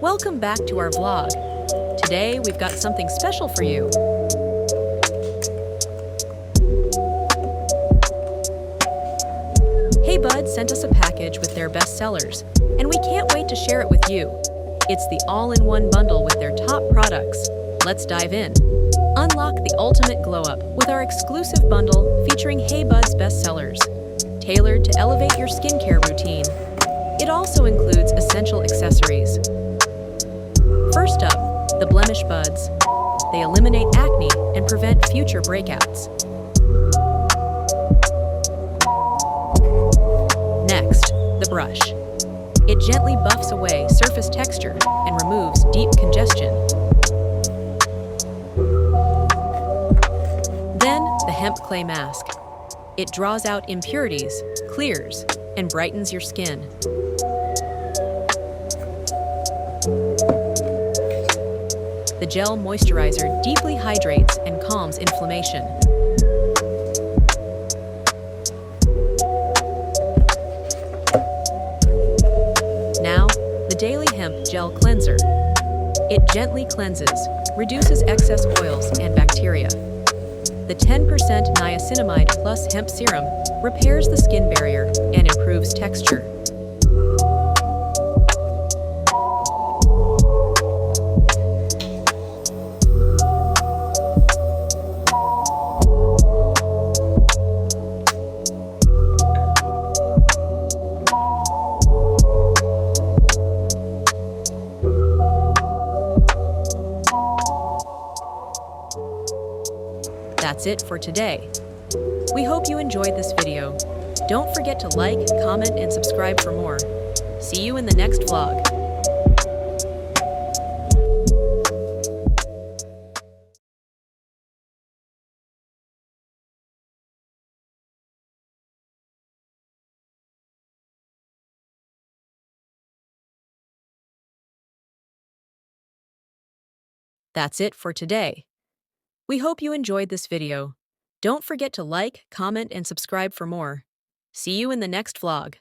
Welcome back to our vlog. Today we've got something special for you. Hey Bud sent us a package with their bestsellers, and we can't wait to share it with you. It's the all-in-one bundle with their top products. Let's dive in. Unlock the ultimate glow-up with our exclusive bundle featuring Hey Bud's bestsellers, tailored to elevate your skincare routine. It also includes essential accessories. First up, the Blemish Buds. They eliminate acne and prevent future breakouts. Next, the brush. It gently buffs away surface texture and removes deep congestion. Then, the Hemp Clay Mask. It draws out impurities, clears, and brightens your skin. The Gel Moisturiser deeply hydrates and calms inflammation. Now, the Daily Hemp Gel Cleanser. It gently cleanses, reduces excess oils and bacteria. The 10% Niacinamide plus Hemp Serum repairs the skin barrier and improves texture. That's it for today. We hope you enjoyed this video. Don't forget to like, comment, and subscribe for more. See you in the next vlog. That's it for today. We hope you enjoyed this video. Don't forget to like, comment, and subscribe for more. See you in the next vlog.